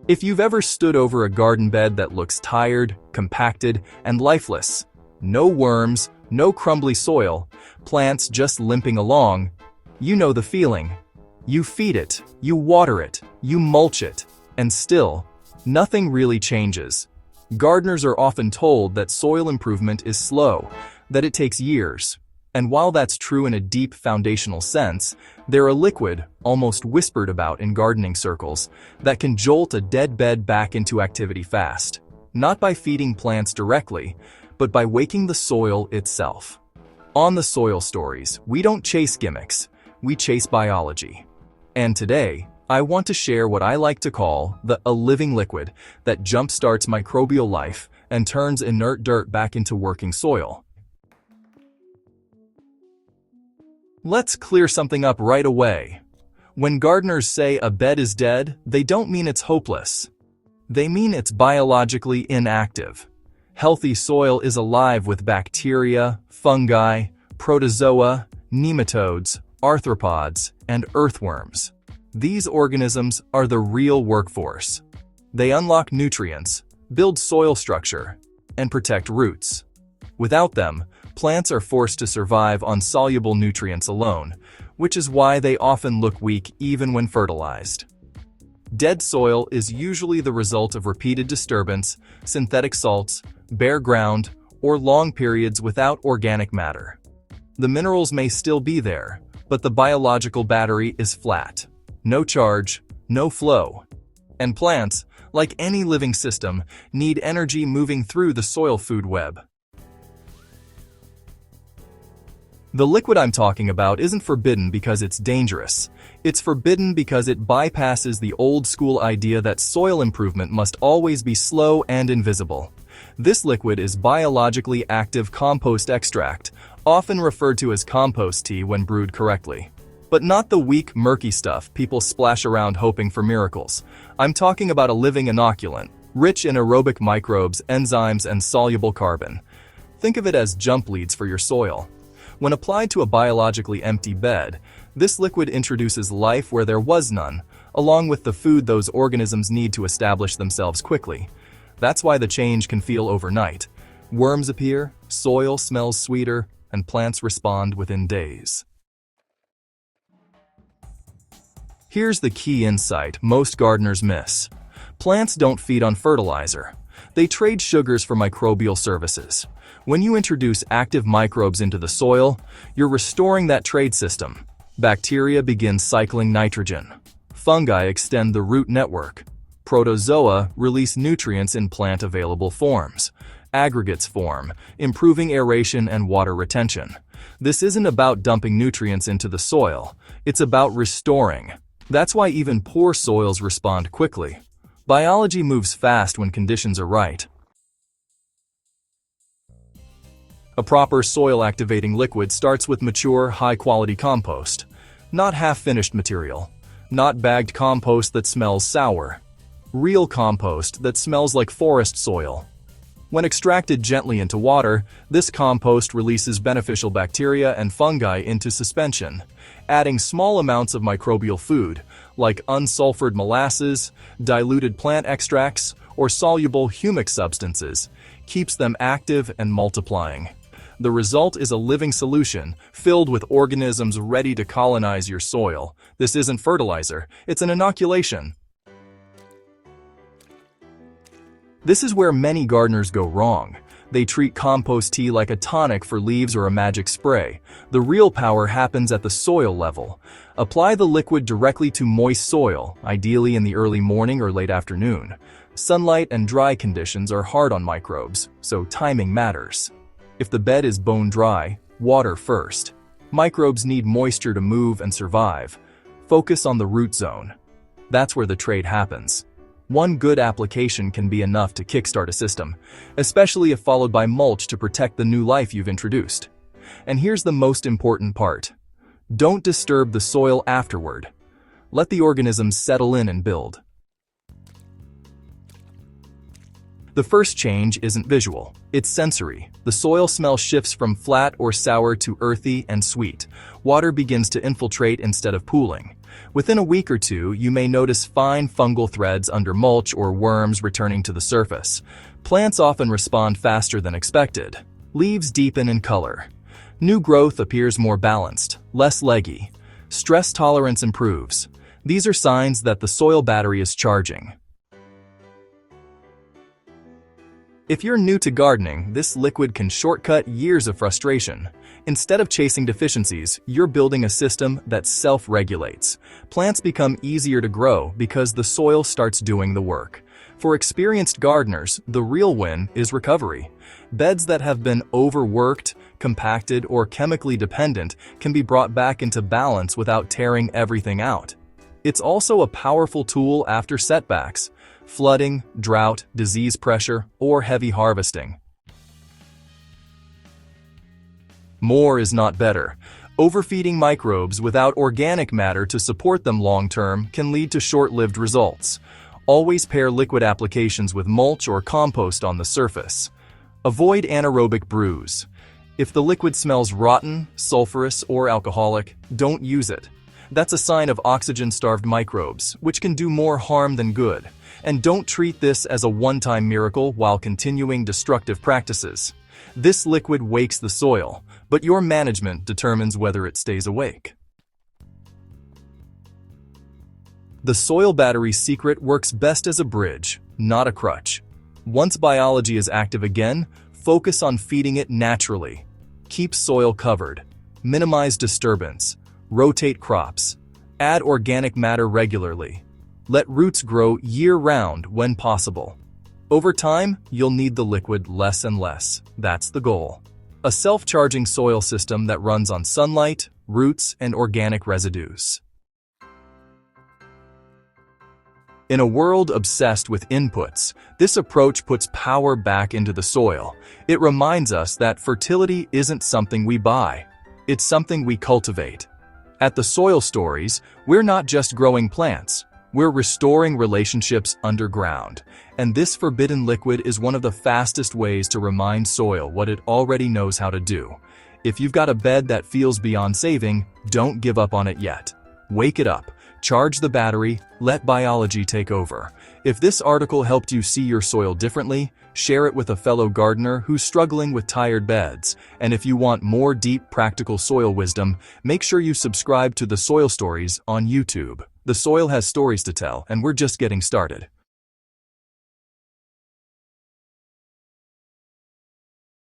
If you've ever stood over a garden bed that looks tired, compacted, and lifeless, no worms, no crumbly soil, plants just limping along, you know the feeling. You feed it, you water it, you mulch it, and still, nothing really changes. Gardeners are often told that soil improvement is slow, that it takes years. And while that's true in a deep foundational sense, they're a liquid, almost whispered about in gardening circles, that can jolt a dead bed back into activity fast. Not by feeding plants directly, but by waking the soil itself. On the Soil Stories, we don't chase gimmicks, we chase biology. And today, I want to share what I like to call a living liquid that jumpstarts microbial life and turns inert dirt back into working soil. Let's clear something up right away. When gardeners say a bed is dead, they don't mean it's hopeless. They mean it's biologically inactive. Healthy soil is alive with bacteria, fungi, protozoa, nematodes, arthropods, and earthworms. These organisms are the real workforce. They unlock nutrients, build soil structure, and protect roots. Without them, plants are forced to survive on soluble nutrients alone, which is why they often look weak even when fertilized. Dead soil is usually the result of repeated disturbance, synthetic salts, bare ground, or long periods without organic matter. The minerals may still be there, but the biological battery is flat. No charge, no flow. And plants, like any living system, need energy moving through the soil food web. The liquid I'm talking about isn't forbidden because it's dangerous. It's forbidden because it bypasses the old-school idea that soil improvement must always be slow and invisible. This liquid is biologically active compost extract, often referred to as compost tea when brewed correctly. But not the weak, murky stuff people splash around hoping for miracles. I'm talking about a living inoculant, rich in aerobic microbes, enzymes, and soluble carbon. Think of it as jump leads for your soil. When applied to a biologically empty bed, this liquid introduces life where there was none, along with the food those organisms need to establish themselves quickly. That's why the change can feel overnight. Worms appear, soil smells sweeter, and plants respond within days. Here's the key insight most gardeners miss. Plants don't feed on fertilizer. They trade sugars for microbial services. When you introduce active microbes into the soil, you're restoring that trade system. Bacteria begin cycling nitrogen. Fungi extend the root network. Protozoa release nutrients in plant-available forms. Aggregates form, improving aeration and water retention. This isn't about dumping nutrients into the soil. It's about restoring. That's why even poor soils respond quickly. Biology moves fast when conditions are right. A proper soil-activating liquid starts with mature, high-quality compost. Not half-finished material. Not bagged compost that smells sour. Real compost that smells like forest soil. When extracted gently into water, this compost releases beneficial bacteria and fungi into suspension. Adding small amounts of microbial food, like unsulfured molasses, diluted plant extracts, or soluble humic substances, keeps them active and multiplying. The result is a living solution, filled with organisms ready to colonize your soil. This isn't fertilizer, it's an inoculation. This is where many gardeners go wrong. They treat compost tea like a tonic for leaves or a magic spray. The real power happens at the soil level. Apply the liquid directly to moist soil, ideally in the early morning or late afternoon. Sunlight and dry conditions are hard on microbes, so timing matters. If the bed is bone dry, water first. Microbes need moisture to move and survive. Focus on the root zone. That's where the trade happens. One good application can be enough to kickstart a system, especially if followed by mulch to protect the new life you've introduced. And here's the most important part. Don't disturb the soil afterward. Let the organisms settle in and build. The first change isn't visual, it's sensory. The soil smell shifts from flat or sour to earthy and sweet. Water begins to infiltrate instead of pooling. Within a week or two, you may notice fine fungal threads under mulch or worms returning to the surface. Plants often respond faster than expected. Leaves deepen in color. New growth appears more balanced, less leggy. Stress tolerance improves. These are signs that the soil battery is charging. If you're new to gardening, this liquid can shortcut years of frustration. Instead of chasing deficiencies, you're building a system that self-regulates. Plants become easier to grow because the soil starts doing the work. For experienced gardeners, the real win is recovery. Beds that have been overworked, compacted, or chemically dependent can be brought back into balance without tearing everything out. It's also a powerful tool after setbacks, flooding, drought, disease pressure, or heavy harvesting. More is not better. Overfeeding microbes without organic matter to support them long-term can lead to short-lived results. Always pair liquid applications with mulch or compost on the surface. Avoid anaerobic brews. If the liquid smells rotten, sulfurous, or alcoholic, don't use it. That's a sign of oxygen-starved microbes, which can do more harm than good. And don't treat this as a one-time miracle while continuing destructive practices. This liquid wakes the soil, but your management determines whether it stays awake. The soil battery's secret works best as a bridge, not a crutch. Once biology is active again, focus on feeding it naturally. Keep soil covered. Minimize disturbance. Rotate crops. Add organic matter regularly. Let roots grow year-round when possible. Over time, you'll need the liquid less and less. That's the goal. A self-charging soil system that runs on sunlight, roots, and organic residues. In a world obsessed with inputs, this approach puts power back into the soil. It reminds us that fertility isn't something we buy. It's something we cultivate. At the Soil Stories, we're not just growing plants. We're restoring relationships underground. And this forbidden liquid is one of the fastest ways to remind soil what it already knows how to do. If you've got a bed that feels beyond saving, don't give up on it yet. Wake it up. Charge the battery, let biology take over. If this article helped you see your soil differently, share it with a fellow gardener who's struggling with tired beds. And if you want more deep, practical soil wisdom, make sure you subscribe to the Soil Stories on YouTube. The soil has stories to tell, and we're just getting started.